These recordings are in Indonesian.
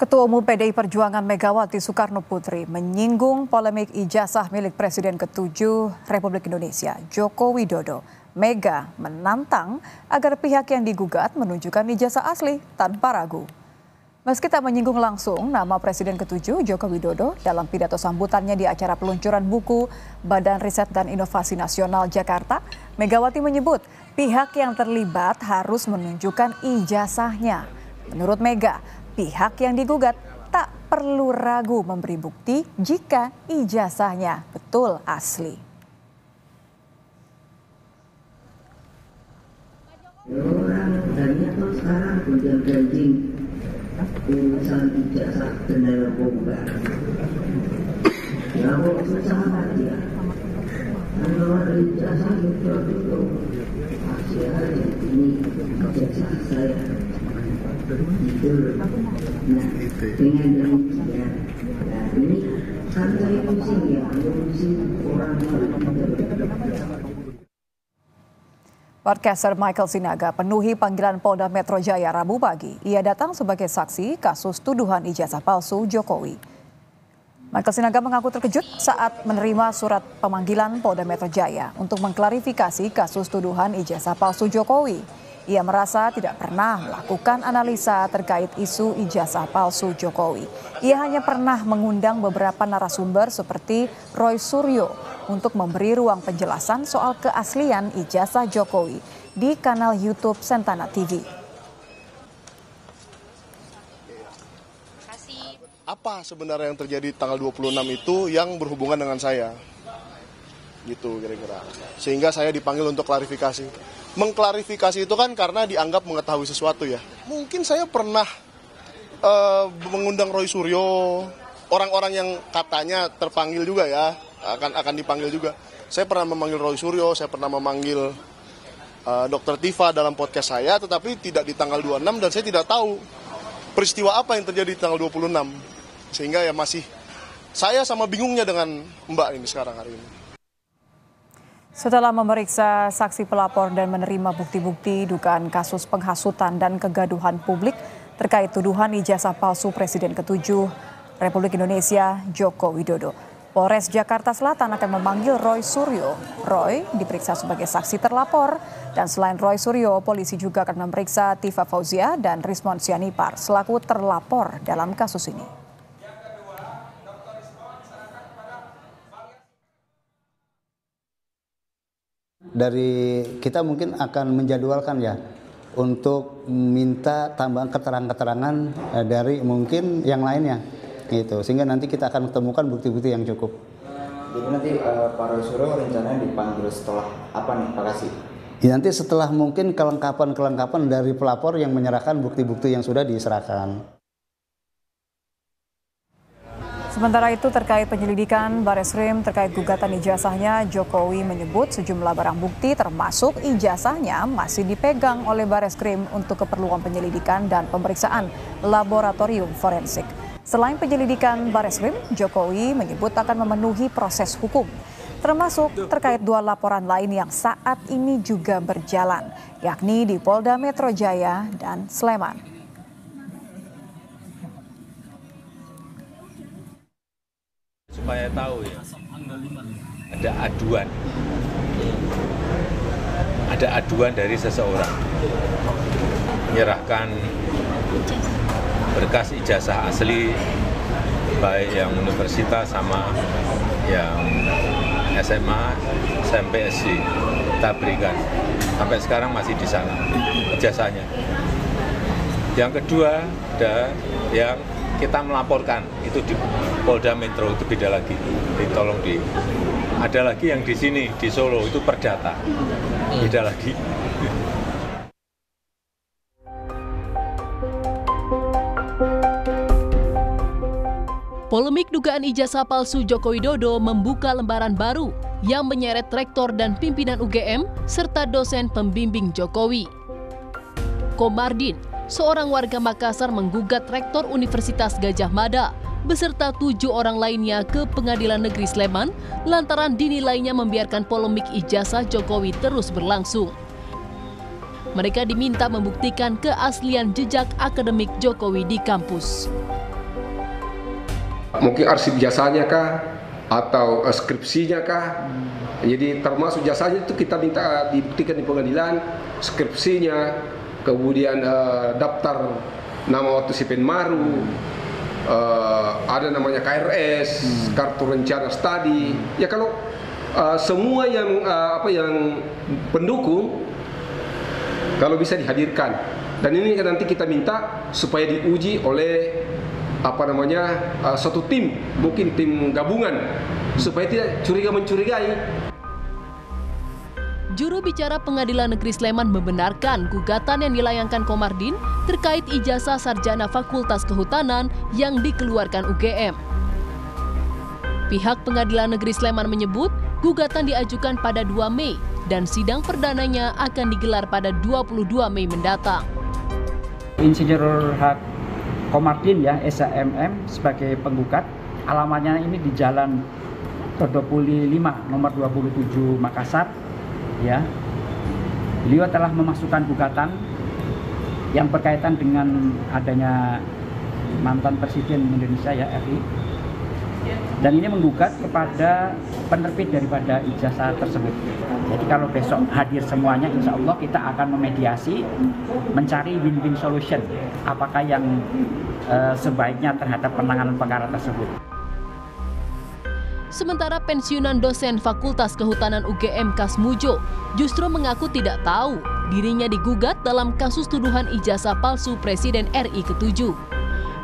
Ketua Umum PDI Perjuangan Megawati Soekarno Putri menyinggung polemik ijazah milik Presiden ke-7 Republik Indonesia, Joko Widodo. Mega menantang agar pihak yang digugat menunjukkan ijazah asli tanpa ragu. Meski tak menyinggung langsung nama Presiden ke-7 Joko Widodo dalam pidato sambutannya di acara peluncuran buku Badan Riset dan Inovasi Nasional Jakarta, Megawati menyebut pihak yang terlibat harus menunjukkan ijazahnya. Menurut Mega, pihak yang digugat tak perlu ragu memberi bukti jika ijazahnya betul asli. Orang banyak tuh sekarang gonjang-ganjing urusan ijazah dan narkoba. Ya kok susah aja. Kalau ada ijazah itu masih ada ini ijazah saya. Itu. Nah, dengan demikian, nah ini kan saya pusing ya, pusing orang. Podcaster Michael Sinaga penuhi panggilan Polda Metro Jaya Rabu pagi. Ia datang sebagai saksi kasus tuduhan ijazah palsu Jokowi. Michael Sinaga mengaku terkejut saat menerima surat pemanggilan Polda Metro Jaya untuk mengklarifikasi kasus tuduhan ijazah palsu Jokowi. Ia merasa tidak pernah melakukan analisa terkait isu ijazah palsu Jokowi. Ia hanya pernah mengundang beberapa narasumber seperti Roy Suryo untuk memberi ruang penjelasan soal keaslian ijazah Jokowi di kanal YouTube Sentana TV. Apa sebenarnya yang terjadi tanggal 26 itu yang berhubungan dengan saya? Gitu kira-kira. Sehingga saya dipanggil untuk klarifikasi. Mengklarifikasi itu kan karena dianggap mengetahui sesuatu ya. Mungkin saya pernah mengundang Roy Suryo, orang-orang yang katanya terpanggil juga ya, akan dipanggil juga. Saya pernah memanggil Roy Suryo, saya pernah memanggil Dr. Tifa dalam podcast saya, tetapi tidak di tanggal 26 dan saya tidak tahu peristiwa apa yang terjadi di tanggal 26. Sehingga ya masih saya sama bingungnya dengan Mbak ini sekarang hari ini. Setelah memeriksa saksi pelapor dan menerima bukti-bukti dugaan kasus penghasutan dan kegaduhan publik terkait tuduhan ijazah palsu Presiden ke-7 Republik Indonesia Joko Widodo, Polres Jakarta Selatan akan memanggil Roy Suryo. Roy diperiksa sebagai saksi terlapor dan selain Roy Suryo, polisi juga akan memeriksa Tifa Fauzia dan Rismond Sianipar selaku terlapor dalam kasus ini. Dari kita mungkin akan menjadwalkan ya untuk minta tambahan keterangan-keterangan dari mungkin yang lainnya gitu, sehingga nanti kita akan temukan bukti-bukti yang cukup. Jadi nanti Pak Roy Suryo rencananya dipanggil setelah apa nih Pak Kasih? Ya, nanti setelah mungkin kelengkapan dari pelapor yang menyerahkan bukti-bukti yang sudah diserahkan. Sementara itu terkait penyelidikan Bareskrim terkait gugatan ijazahnya, Jokowi menyebut sejumlah barang bukti termasuk ijazahnya masih dipegang oleh Bareskrim untuk keperluan penyelidikan dan pemeriksaan laboratorium forensik. Selain penyelidikan Bareskrim, Jokowi menyebut akan memenuhi proses hukum, termasuk terkait dua laporan lain yang saat ini juga berjalan, yakni di Polda Metro Jaya dan Sleman. Supaya tahu ya, ada aduan dari seseorang menyerahkan berkas ijazah asli baik yang universitas sama yang SMA, SMP, SD kita berikan sampai sekarang masih di sana ijazahnya. Yang kedua ada yang kita melaporkan itu di Polda Metro, itu beda lagi. Ada lagi yang di sini di Solo itu perdata, beda lagi. Polemik dugaan ijazah palsu Joko Widodo membuka lembaran baru yang menyeret rektor dan pimpinan UGM serta dosen pembimbing Jokowi. Komardin, seorang warga Makassar menggugat rektor Universitas Gadjah Mada beserta 7 orang lainnya ke Pengadilan Negeri Sleman lantaran dinilainya membiarkan polemik ijazah Jokowi terus berlangsung. Mereka diminta membuktikan keaslian jejak akademik Jokowi di kampus. Mungkin arsip jasanya kah, atau skripsinya kah. Jadi termasuk jasanya itu kita minta dibuktikan di pengadilan, skripsinya, kemudian daftar nama waktu si Penmaru, ada namanya KRS, kartu rencana studi. Ya kalau semua yang yang pendukung kalau bisa dihadirkan. Dan ini nanti kita minta supaya diuji oleh satu tim, mungkin tim gabungan, supaya tidak curiga-mencurigai. Juru bicara Pengadilan Negeri Sleman membenarkan gugatan yang dilayangkan Komardin terkait ijazah sarjana Fakultas Kehutanan yang dikeluarkan UGM. Pihak Pengadilan Negeri Sleman menyebut gugatan diajukan pada 2 Mei dan sidang perdananya akan digelar pada 22 Mei mendatang. Insinyur H. Komardin ya, SHMM sebagai penggugat, alamatnya ini di Jalan Todopuli 5 nomor 27 Makassar. Ya, beliau telah memasukkan gugatan yang berkaitan dengan adanya mantan Presiden Indonesia ya RI, dan ini menggugat kepada penerbit daripada ijazah tersebut. Jadi kalau besok hadir semuanya, insya Allah kita akan memediasi, mencari win-win solution, apakah yang sebaiknya terhadap penanganan perkara tersebut. Sementara pensiunan dosen Fakultas Kehutanan UGM Kasmujo justru mengaku tidak tahu dirinya digugat dalam kasus tuduhan ijazah palsu Presiden RI ke-7.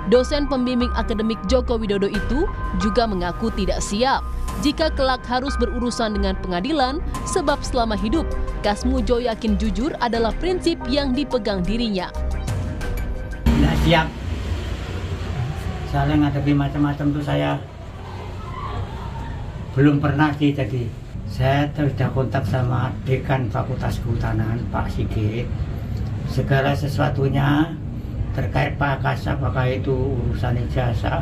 Dosen pembimbing akademik Joko Widodo itu juga mengaku tidak siap jika kelak harus berurusan dengan pengadilan, sebab selama hidup Kasmujo yakin jujur adalah prinsip yang dipegang dirinya. Tidak siap. Saya ngadepi macam-macam tuh saya belum pernah sih. Jadi saya sudah kontak sama Dekan Fakultas Kehutanan Pak Sigit. Segala sesuatunya terkait Pak Kasab, apakah itu urusan ijazah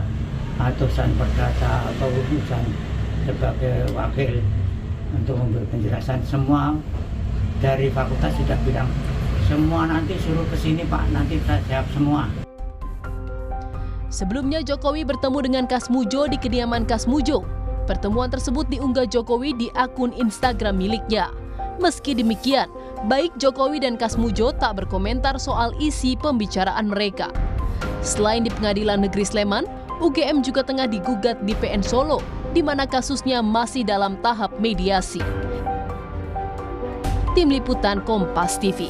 atau urusan perdata atau urusan sebagai wakil untuk memberi penjelasan, semua dari fakultas sudah bilang semua nanti suruh ke sini Pak, nanti saya jawab semua. Sebelumnya Jokowi bertemu dengan Kasmujo di kediaman Kasmujo. Pertemuan tersebut diunggah Jokowi di akun Instagram miliknya. Meski demikian, baik Jokowi dan Kasmujo tak berkomentar soal isi pembicaraan mereka. Selain di Pengadilan Negeri Sleman, UGM juga tengah digugat di PN Solo, di mana kasusnya masih dalam tahap mediasi. Tim Liputan Kompas TV.